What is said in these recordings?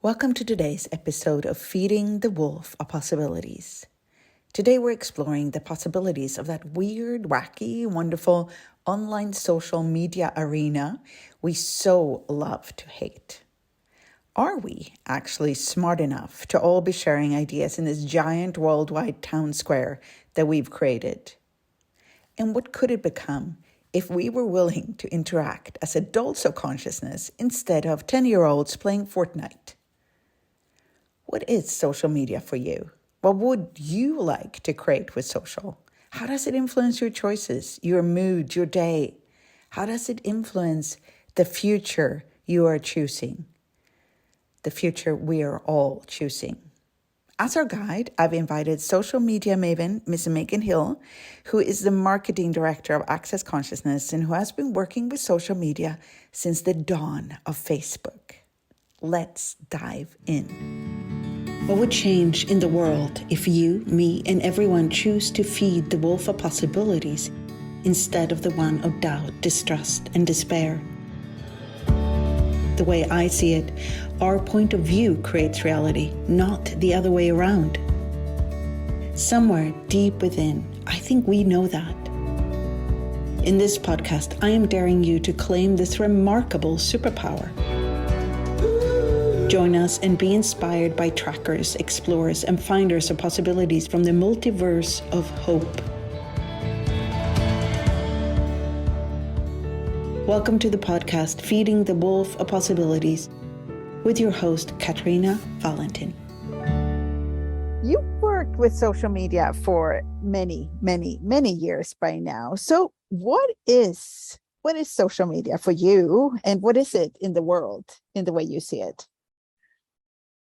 Welcome to today's episode of Feeding the Wolf of Possibilities. Today we're exploring the possibilities of that weird, wacky, wonderful online social media arena we so love to hate. Are we actually smart enough to all be sharing ideas in this giant worldwide town square that we've created? And what could it become if we were willing to interact as adults of consciousness instead of 10-year-olds playing Fortnite? What is social media for you? What would you like to create with social? How does it influence your choices, your mood, your day? How does it influence the future you are choosing? The future we are all choosing. As our guide, I've invited social media maven, Ms. Megan Hill, who is the marketing director of Access Consciousness and who has been working with social media since the dawn of Facebook. Let's dive in. What would change in the world if you, me, and everyone choose to feed the wolf of possibilities instead of the one of doubt, distrust, and despair? The way I see it, our point of view creates reality, not the other way around. Somewhere deep within, I think we know that. In this podcast, I am daring you to claim this remarkable superpower. Join us and be inspired by trackers, explorers, and finders of possibilities from the multiverse of hope. Welcome to the podcast, Feeding the Wolf of Possibilities, with your host, Katarina Valentin. You've worked with social media for many years by now. So what is social media for you, and what is it in the world, in the way you see it?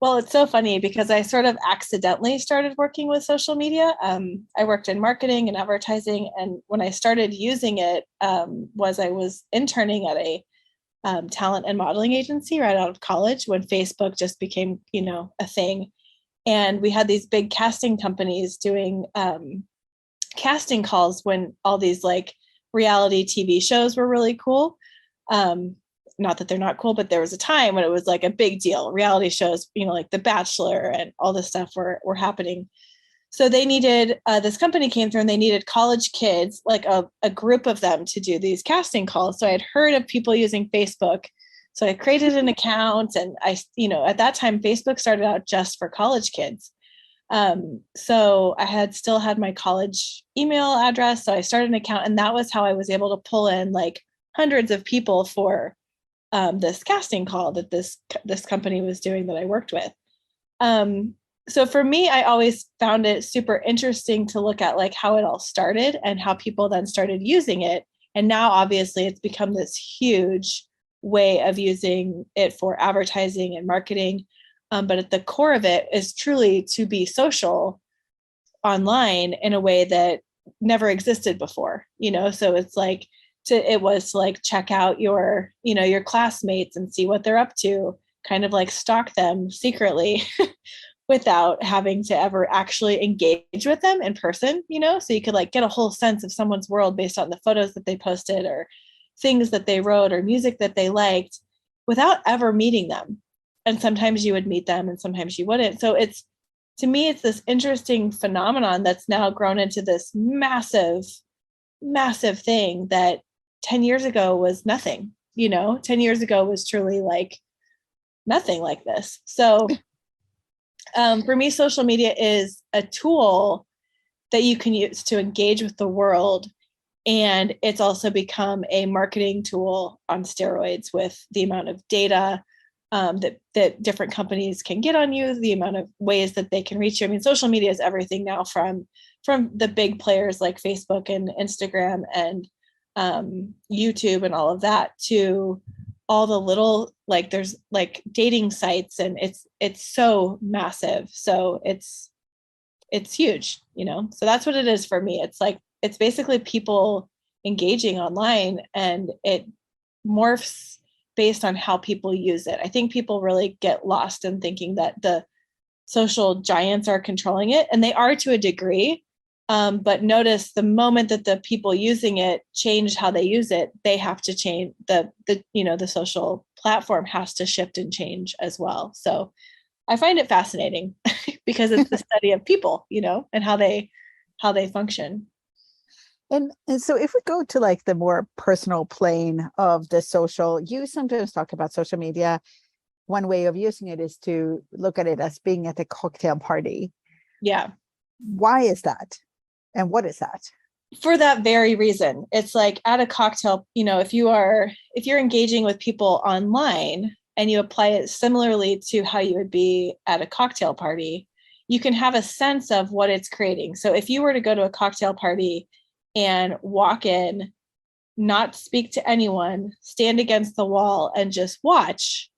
Well, it's so funny because I sort of accidentally started working with social media. I worked in marketing and advertising, and when I started using it, I was interning at a talent and modeling agency right out of college when Facebook just became, a thing. And we had these big casting companies doing casting calls when all these like reality TV shows were really cool. Not that they're not cool, but there was a time when it was like a big deal. Reality shows, like The Bachelor and all this stuff were happening. So they needed, this company came through and they needed college kids, like a group of them to do these casting calls. So I had heard of people using Facebook. So I created an account and at that time, Facebook started out just for college kids. So I still had my college email address. So I started an account, and that was how I was able to pull in like hundreds of people for this casting call that this company was doing that I worked with. So for me, I always found it super interesting to look at like how it all started and how people then started using it. And now obviously it's become this huge way of using it for advertising and marketing. But at the core of it is truly to be social online in a way that never existed before, so it's like, it was like check out your classmates and see what they're up to, kind of like stalk them secretly without having to ever actually engage with them in person, so you could like get a whole sense of someone's world based on the photos that they posted or things that they wrote or music that they liked without ever meeting them. And sometimes you would meet them and sometimes you wouldn't. So to me, it's this interesting phenomenon that's now grown into this massive thing that 10 years ago was nothing, 10 years ago was truly like nothing like this. So for me, social media is a tool that you can use to engage with the world. And it's also become a marketing tool on steroids with the amount of data that different companies can get on you, the amount of ways that they can reach you. I mean, social media is everything now from the big players like Facebook and Instagram and YouTube and all of that to all the little, like there's like dating sites, and it's so massive. So it's huge, so that's what it is for me. It's like, it's basically people engaging online, and it morphs based on how people use it. I think people really get lost in thinking that the social giants are controlling it, and they are to a degree. But notice the moment that the people using it change how they use it, they have to change the social platform has to shift and change as well. So I find it fascinating because it's the study of people, and how they function. And so if we go to like the more personal plane of the social, you sometimes talk about social media. One way of using it is to look at it as being at a cocktail party. Yeah. Why is that? And what is that? For that very reason. It's like at a cocktail, if you're engaging with people online and you apply it similarly to how you would be at a cocktail party, you can have a sense of what it's creating. So if you were to go to a cocktail party and walk in, not speak to anyone, stand against the wall and just watch,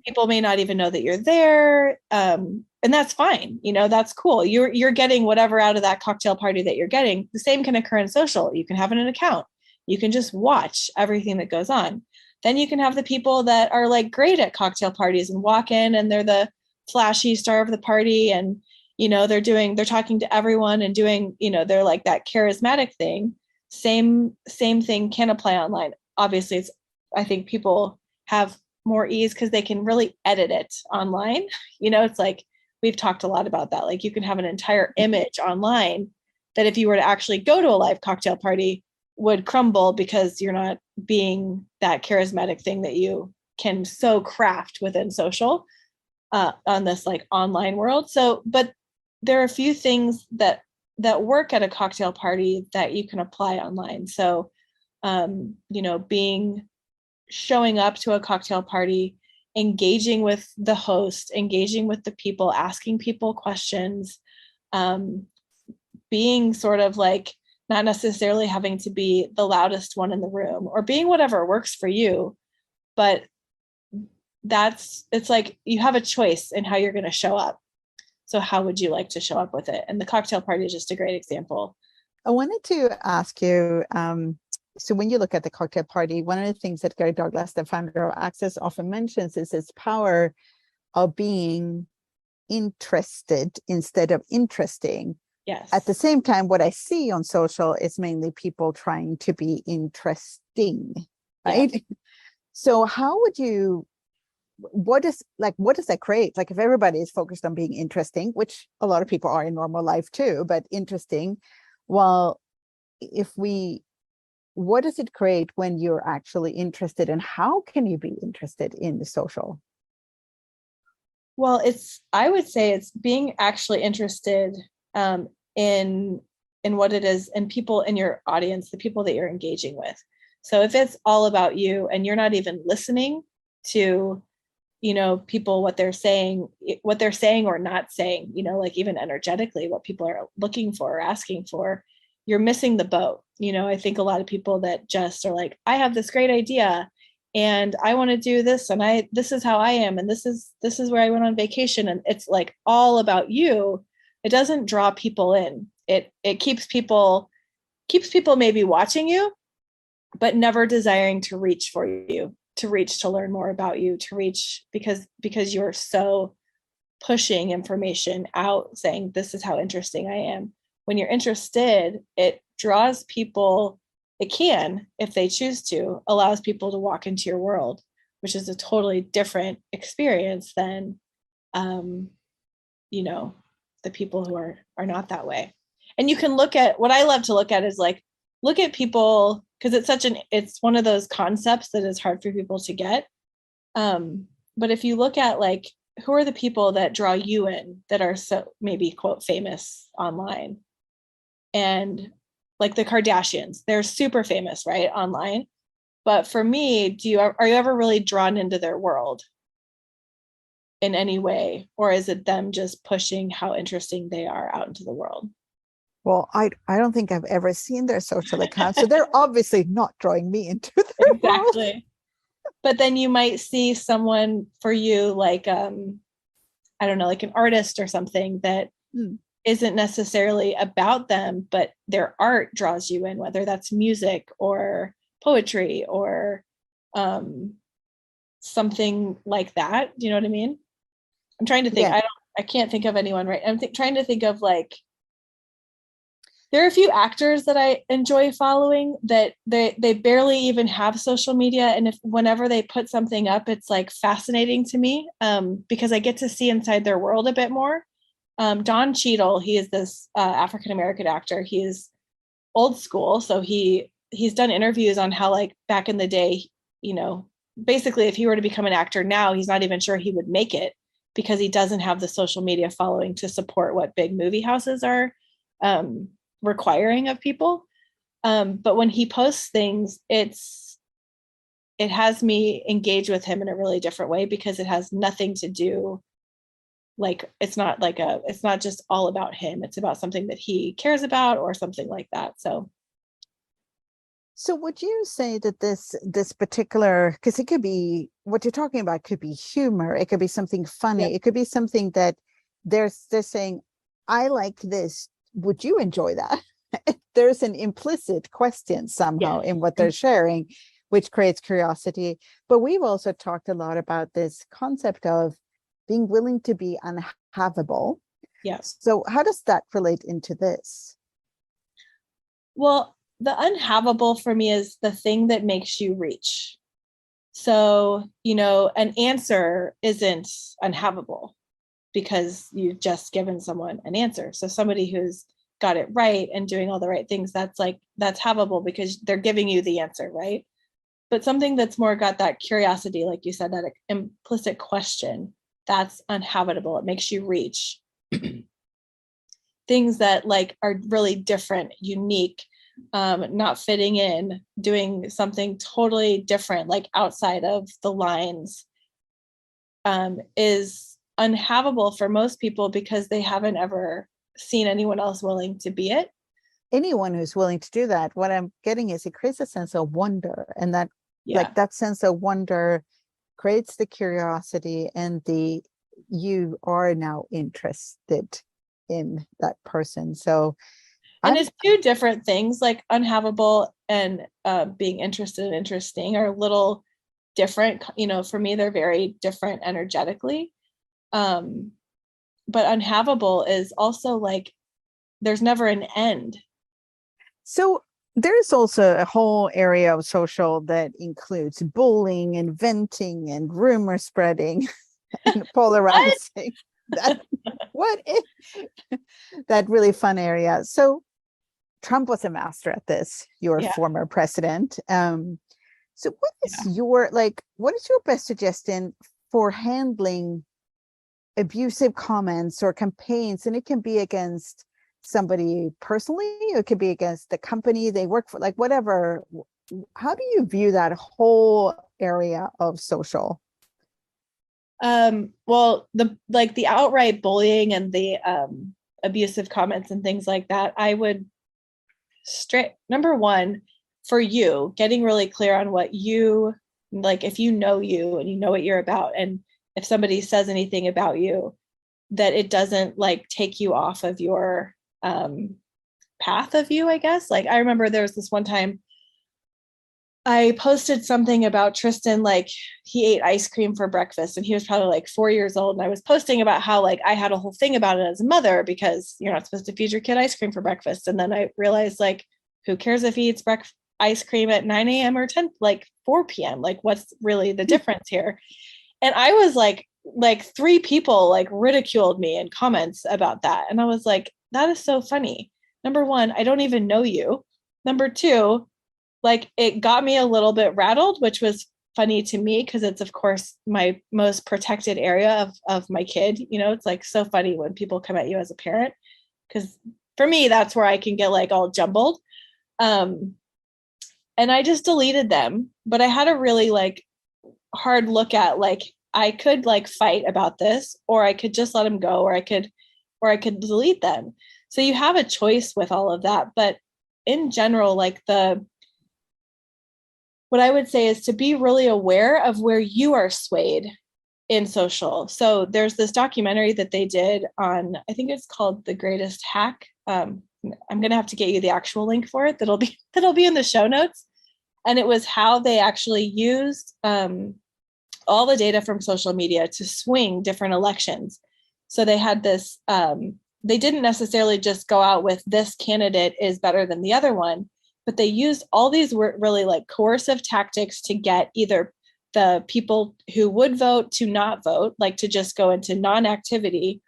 people may not even know that you're there. And that's fine. That's cool. You're getting whatever out of that cocktail party that you're getting. The same can occur in social. You can have an account. You can just watch everything that goes on. Then you can have the people that are like great at cocktail parties and walk in and they're the flashy star of the party. And, they're talking to everyone and doing, they're like that charismatic thing. Same thing can apply online. Obviously, I think people have more ease because they can really edit it online. It's like, we've talked a lot about that. Like you can have an entire image online that if you were to actually go to a live cocktail party would crumble because you're not being that charismatic thing that you can so craft within social on this like online world. So, but there are a few things that work at a cocktail party that you can apply online. So, showing up to a cocktail party, engaging with the host, engaging with the people, asking people questions, being sort of like not necessarily having to be the loudest one in the room or being whatever works for you. But it's like you have a choice in how you're going to show up. So how would you like to show up with it? And the cocktail party is just a great example. I wanted to ask you, so when you look at the cocktail party, one of the things that Gary Douglas, the founder of Access, often mentions is its power of being interested instead of interesting. Yes. At the same time, what I see on social is mainly people trying to be interesting, right? Yeah. So how would you, what does that create? Like if everybody is focused on being interesting, which a lot of people are in normal life too, but interesting, well, what does it create when you're actually interested, and how can you be interested in the social? Well, I would say it's being actually interested in what it is and people in your audience, the people that you're engaging with. So if it's all about you and you're not even listening to, people, what they're saying or not saying, like even energetically, what people are looking for or asking for, you're missing the boat. I think a lot of people that just are like, I have this great idea and I want to do this and this is how I am and this is where I went on vacation, and it's like all about you. It doesn't draw people in. It keeps people maybe watching you, but never desiring to reach for you, to learn more about you, to reach because you're so pushing information out saying this is how interesting I am. When you're interested, it draws people. It can, if they choose to, allows people to walk into your world, which is a totally different experience than, the people who are not that way. And you can look at, what I love to look at is like, look at people, because it's one of those concepts that is hard for people to get. But if you look at like, who are the people that draw you in that are so maybe quote famous online? And like the Kardashians, they're super famous, right, online. But for me, are you ever really drawn into their world in any way? Or is it them just pushing how interesting they are out into the world? Well, I don't think I've ever seen their social accounts, so they're obviously not drawing me into their Exactly. world. But then you might see someone for you like, I don't know, like an artist or something that isn't necessarily about them, but their art draws you in, whether that's music or poetry or something like that. Do you know what I mean? I'm trying to think. Yeah. I can't think of anyone right. I'm trying to think of like. There are a few actors that I enjoy following that they barely even have social media. And if whenever they put something up, it's like fascinating to me because I get to see inside their world a bit more. Don Cheadle, he is this African-American actor. He is old school. So he's done interviews on how like back in the day, you know, basically if he were to become an actor now, he's not even sure he would make it because he doesn't have the social media following to support what big movie houses are requiring of people. But when he posts things, it has me engage with him in a really different way because it has nothing to do, like it's not just all about him. It's about something that he cares about or something like that. So would you say that this particular, because it could be what you're talking about, could be humor, it could be something funny, Yeah. it could be something that they're saying, I like this, would you enjoy that? There's an implicit question somehow in what they're sharing, which creates curiosity. But we've also talked a lot about this concept of being willing to be unhavable. Yes. So how does that relate into this? Well, the unhavable for me is the thing that makes you reach. So, you know, an answer isn't unhavable because you've just given someone an answer. So somebody who's got it right and doing all the right things, that's havable because they're giving you the answer, right? But something that's more got that curiosity, like you said, that implicit question, that's unhabitable. It makes you reach things that like are really different, unique, not fitting in, doing something totally different, like outside of the lines, is unhavable for most people because they haven't ever seen anyone else willing to be it. Anyone who's willing to do that, what I'm getting is it creates a sense of wonder, and that like that sense of wonder creates the curiosity and you are now interested in that person. So and it's two different things, like unhavable and being interested and interesting are a little different. You know, for me, they're very different energetically. But unhavable is also like there's never an end. So there's also a whole area of social that includes bullying and venting and rumor spreading and polarizing. What is that really fun area? So Trump was a master at this, your former president. So what is your best suggestion for handling abusive comments or campaigns? And it can be against somebody personally, it could be against the company they work for, like whatever. How do you view that whole area of social? Well, the outright bullying and the abusive comments and things like that, I would number one, for you, getting really clear on what you like, if you know you and you know what you're about, and if somebody says anything about you, that it doesn't like take you off of your path of you, I guess. Like I remember there was this one time I posted something about Tristan, like he ate ice cream for breakfast and he was probably like 4 years old. And I was posting about how like I had a whole thing about it as a mother because you're not supposed to feed your kid ice cream for breakfast. And then I realized like, who cares if he eats ice cream at 9 a.m. or 4 p.m.? Like what's really the difference here? And I was like 3 people like ridiculed me in comments about that. And I was like, that is so funny. Number one, I don't even know you. Number two, like it got me a little bit rattled, which was funny to me because it's of course my most protected area of my kid. You know, it's like so funny when people come at you as a parent, because for me, that's where I can get like all jumbled. And I just deleted them, but I had a really like hard look at like, I could like fight about this, or I could just let them go, or I could delete them. So you have a choice with all of that. But in general, like what I would say is to be really aware of where you are swayed in social. So there's this documentary that they did on, I think it's called The Greatest Hack. I'm going to have to get you the actual link for it. That'll be in the show notes. And it was how they actually used all the data from social media to swing different elections. So they had this they didn't necessarily just go out with this candidate is better than the other one, but they used all these really like coercive tactics to get either the people who would vote to not vote, like to just go into non-activity,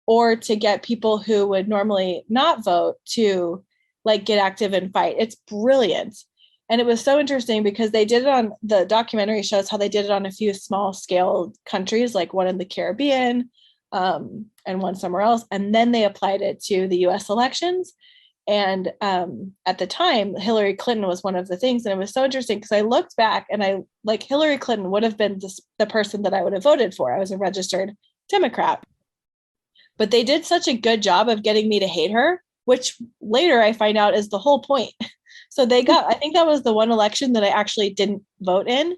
or to get people who would normally not vote to like get active and fight. It's brilliant. And it was so interesting because they did it on, the documentary shows how they did it on a few small scale countries, like one in the Caribbean, and one somewhere else. And then they applied it to the US elections. And at the time, Hillary Clinton was one of the things. And it was so interesting because I looked back and I like Hillary Clinton would have been the person that I would have voted for. I was a registered Democrat. But they did such a good job of getting me to hate her, which later I find out is the whole point. So they got, I think that was the one election that I actually didn't vote in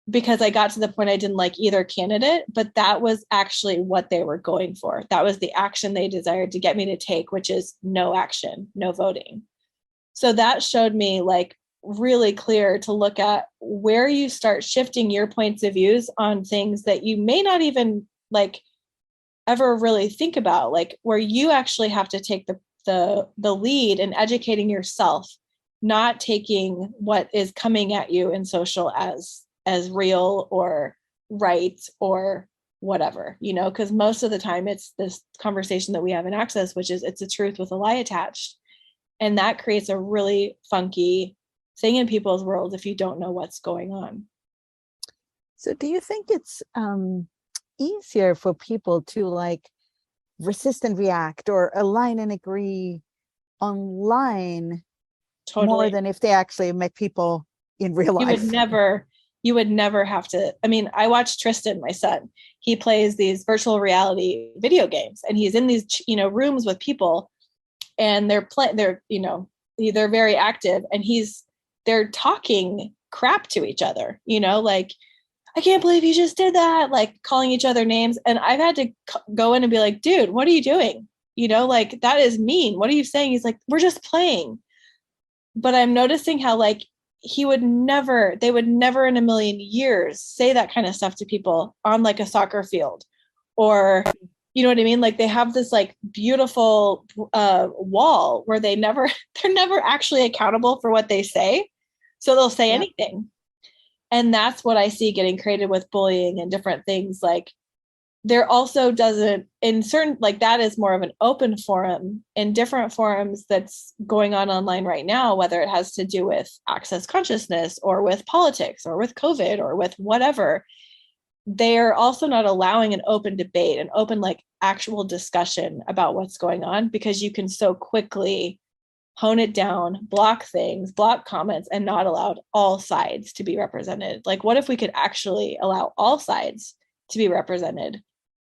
because I got to the point I didn't like either candidate, but that was actually what they were going for. That was the action they desired to get me to take, which is no action, no voting. So that showed me like really clear to look at where you start shifting your points of views on things that you may not even like ever really think about, like where you actually have to take the lead in educating yourself, not taking what is coming at you in social as real or right or whatever, you know, because most of the time it's this conversation that we have in Access, which is it's a truth with a lie attached. And that creates a really funky thing in people's world if you don't know what's going on. So do you think it's easier for people to like resist and react or align and agree online more than if they actually met people in real life? You would never have to. I mean, I watched Tristan, my son. He plays these virtual reality video games and he's in these, you know, rooms with people and they're very active and they're talking crap to each other, you know, like, I can't believe you just did that, like calling each other names. And I've had to go in and be like, dude, what are you doing? You know, like that is mean. What are you saying? He's like, we're just playing. But I'm noticing how like they would never in a million years say that kind of stuff to people on like a soccer field or, you know what I mean? Like they have this like beautiful wall where they're never actually accountable for what they say. So they'll say anything. And that's what I see getting created with bullying and different things. Like there also doesn't in certain, like that is more of an open forum. In different forums that's going on online right now, whether it has to do with access consciousness or with politics or with COVID or with whatever, they're also not allowing an open debate, an open like actual discussion about what's going on, because you can so quickly hone it down, block things, block comments, and not allow all sides to be represented. Like, what if we could actually allow all sides to be represented?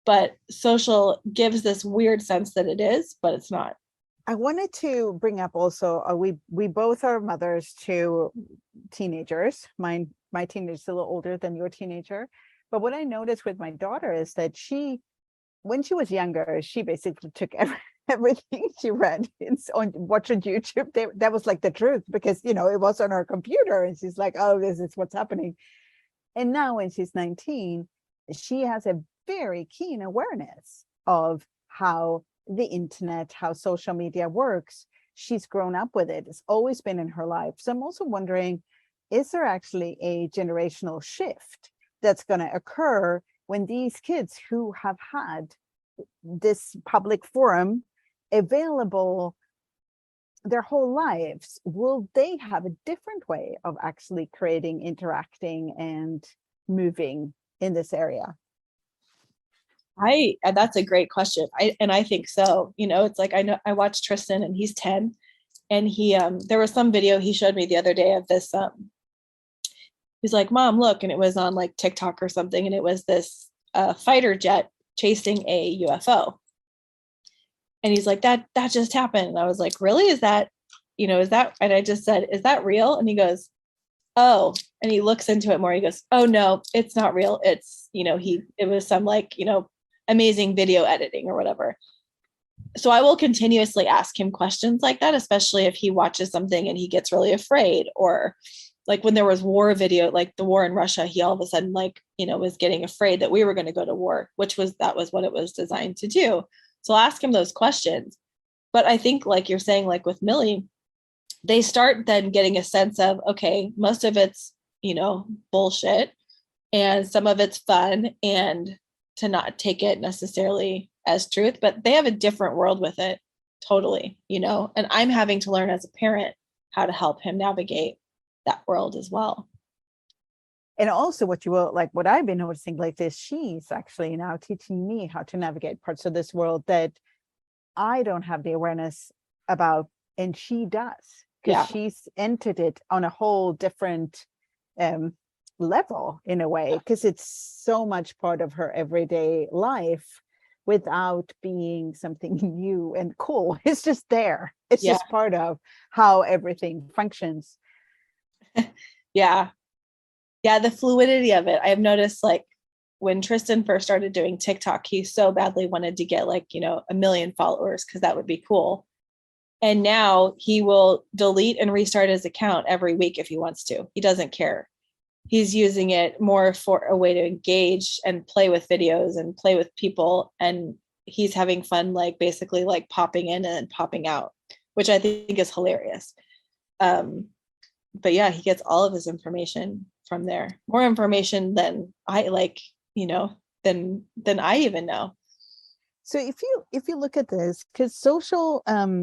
But social gives this weird sense that it is, but it's not. I wanted to bring up also, we both are mothers to teenagers. My teenager is a little older than your teenager. But what I noticed with my daughter is that when she was younger, she basically took everything she read watched on YouTube. That was like the truth because, you know, it was on her computer and she's like, oh, this is what's happening. And now when she's 19, she has a very keen awareness of how the internet, how social media works. She's grown up with it. It's always been in her life. So I'm also wondering, is there actually a generational shift that's going to occur when these kids who have had this public forum available their whole lives, will they have a different way of actually creating, interacting, and moving in this area? That's a great question. I think so. You know, it's like I watched Tristan and he's 10 and he there was some video he showed me the other day of this he's like, Mom, look, and it was on like TikTok or something, and it was this fighter jet chasing a UFO. And he's like, that just happened. And I was like, really? Is that, you know, is that, and I just said, is that real? And he goes, oh, and he looks into it more. He goes, oh no, it's not real. It's, you know, it was some like, you know, amazing video editing or whatever. So I will continuously ask him questions like that, especially if he watches something and he gets really afraid, or like when there was war video, like the war in Russia, he all of a sudden like, you know, was getting afraid that we were going to go to war, that was what it was designed to do. So I'll ask him those questions. But I think, like you're saying, like with Millie, they start then getting a sense of, okay, most of it's, bullshit, and some of it's fun, and to not take it necessarily as truth, but they have a different world with it totally, and I'm having to learn as a parent how to help him navigate that world as well. And also what I've been noticing like this, she's actually now teaching me how to navigate parts of this world that I don't have the awareness about, and she does, because she's entered it on a whole different level in a way, because it's so much part of her everyday life without being something new and cool. It's just there. It's just part of how everything functions. Yeah. The fluidity of it. I've noticed, like, when Tristan first started doing TikTok, he so badly wanted to get 1 million followers because that would be cool. And now he will delete and restart his account every week if he wants to. He doesn't care. He's using it more for a way to engage and play with videos and play with people. And he's having fun, basically popping in and popping out, which I think is hilarious. But yeah, he gets all of his information from there. More information than I than I even know. So if you look at this, because social,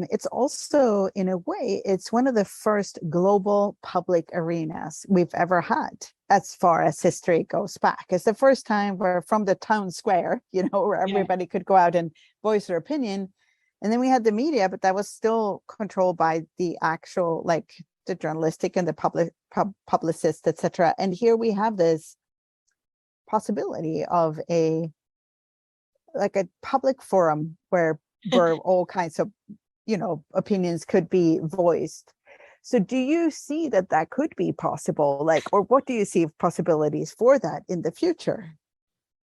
it's also, in a way, it's one of the first global public arenas we've ever had, as far as history goes back. It's the first time where from the town square, where everybody could go out and voice their opinion. And then we had the media, but that was still controlled by the actual, the journalistic and the publicists, etc. And here we have this possibility of a public forum where all kinds of opinions could be voiced. So do you see that could be possible, or what do you see of possibilities for that in the future?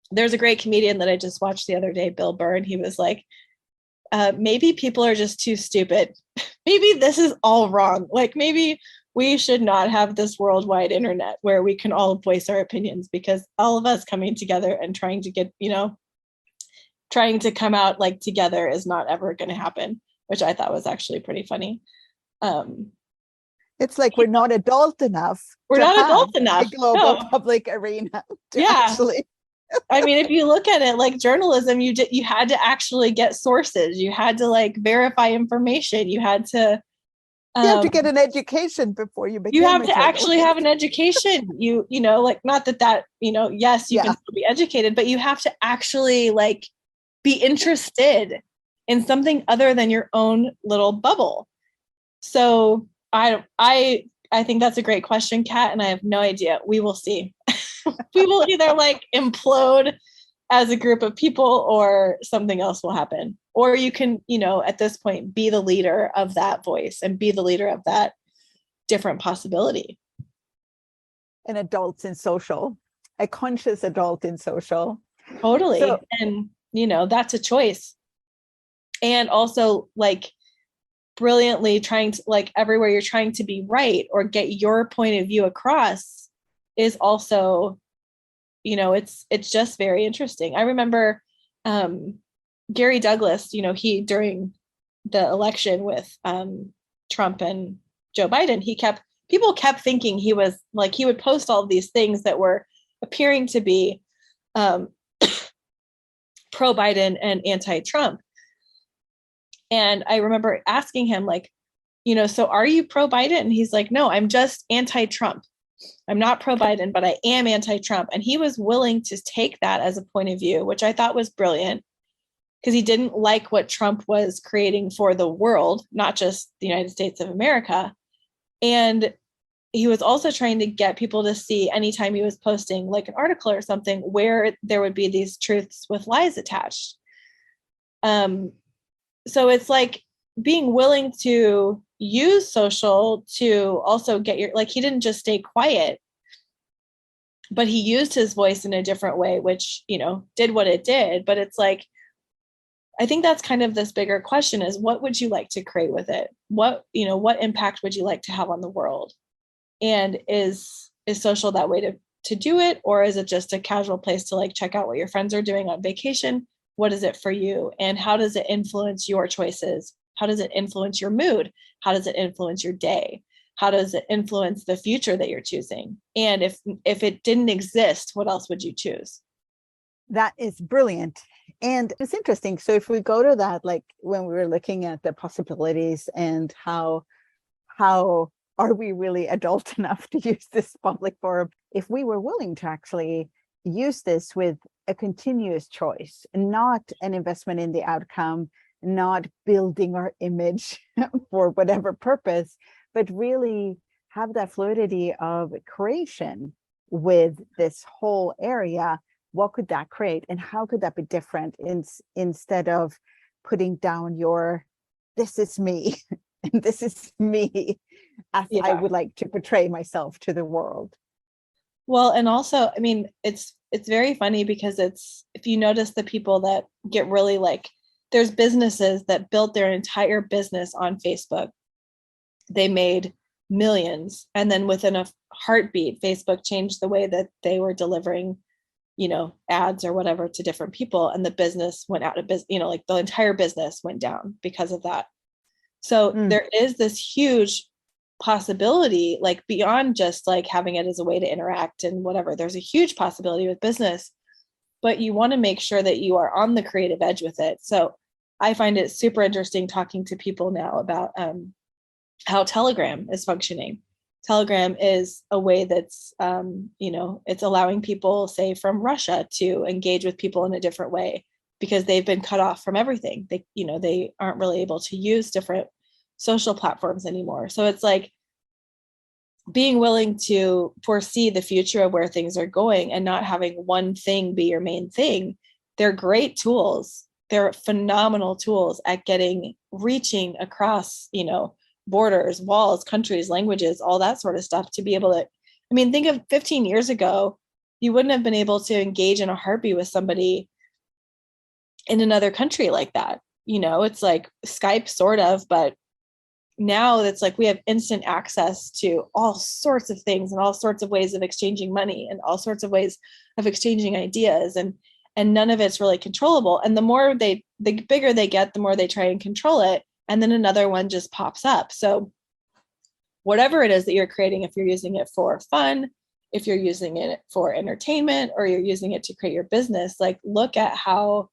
There's a great comedian that I just watched the other day, Bill Burr, and he was like, maybe people are just too stupid. Maybe this is all wrong. Maybe we should not have this worldwide internet where we can all voice our opinions, because all of us coming together and trying to get, trying to come out together is not ever going to happen, which I thought was actually pretty funny. It's we're not adult enough. We're not adult enough. A global public arena to actually. I mean, if you look at it journalism, you had to actually get sources. You had to verify information. You had to. You have to get an education before you become. You have to actually have an education. Not that yes, you can still be educated, but you have to actually be interested in something other than your own little bubble. So I think that's a great question, Kat, and I have no idea. We will see. We will either implode as a group of people, or something else will happen. Or you can, at this point, be the leader of that voice and be the leader of that different possibility. An adult in social, a conscious adult in social. Totally. So, and that's a choice. And also brilliantly trying to everywhere you're trying to be right or get your point of view across is also, it's just very interesting. I remember Gary Douglas, he, during the election with Trump and Joe Biden, people kept thinking he was he would post all of these things that were appearing to be pro-Biden and anti-Trump. And I remember asking him so are you pro-Biden? And he's like, no, I'm just anti-Trump. I'm not pro-Biden, but I am anti-Trump. And he was willing to take that as a point of view, which I thought was brilliant, because he didn't like what Trump was creating for the world, not just the United States of America. And he was also trying to get people to see, anytime he was posting an article or something, where there would be these truths with lies attached. So it's being willing to use social to also get your, he didn't just stay quiet, but he used his voice in a different way, which, did what it did. But it's I think that's kind of this bigger question is, what would you like to create with it? What impact would you like to have on the world? And is social that way to do it? Or is it just a casual place to check out what your friends are doing on vacation? what is it for you? And how does it influence your choices? How does it influence your mood? How does it influence your day? How does it influence the future that you're choosing? And if it didn't exist, what else would you choose? That is brilliant. And it's interesting. So if we go to that, like when we were looking at the possibilities and how are we really adult enough to use this public forum? If we were willing to actually use this with a continuous choice, not an investment in the outcome, not building our image for whatever purpose, but really have that fluidity of creation with this whole area, what could that create and how could that be different instead of putting down your, this is me, and this is me, as I would like to portray myself to the world. Well, and also, I mean, it's very funny because if you notice the people that get really like, there's businesses that built their entire business on Facebook. They made millions. And then within a heartbeat, Facebook changed the way that they were delivering, ads or whatever to different people. And the business went out of business, like the entire business went down because of that. So there is this huge possibility, like beyond just like having it as a way to interact and whatever, there's a huge possibility with business, but you want to make sure that you are on the creative edge with it. So I find it super interesting talking to people now about how Telegram is functioning. Telegram is a way that's, it's allowing people, say, from Russia to engage with people in a different way because they've been cut off from everything. They aren't really able to use different social platforms anymore. So it's like being willing to foresee the future of where things are going and not having one thing be your main thing. They're great tools. They're phenomenal tools at reaching across, borders, walls, countries, languages, all that sort of stuff to be able to, think of 15 years ago, you wouldn't have been able to engage in a heartbeat with somebody in another country like that. It's like Skype sort of, but now it's like we have instant access to all sorts of things and all sorts of ways of exchanging money and all sorts of ways of exchanging ideas, and none of it's really controllable. And the bigger they get, the more they try and control it. And then another one just pops up. So whatever it is that you're creating, if you're using it for fun, if you're using it for entertainment, or you're using it to create your business, like look at how,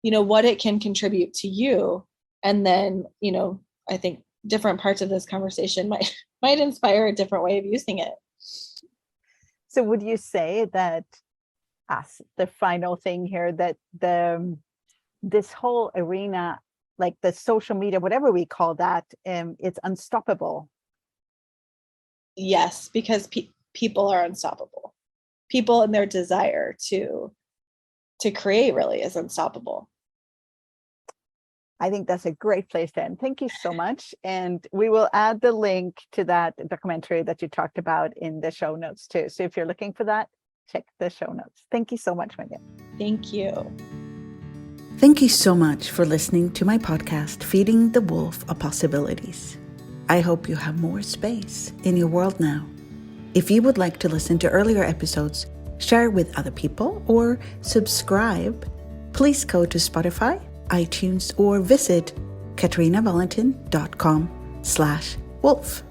what it can contribute to you. And then, I think different parts of this conversation might inspire a different way of using it. So would you say that, as the final thing here, that this whole arena, like the social media, whatever we call that, it's unstoppable? Yes, because people are unstoppable. People and their desire to create really is unstoppable. I think that's a great place to end. Thank you so much. And we will add the link to that documentary that you talked about in the show notes too. So if you're looking for that, check the show notes. Thank you so much, Megan. Thank you. Thank you so much for listening to my podcast, Feeding the Wolf of Possibilities. I hope you have more space in your world now. If you would like to listen to earlier episodes, share with other people, or subscribe, please go to Spotify, iTunes, or visit katarinavalentin.com/wolf.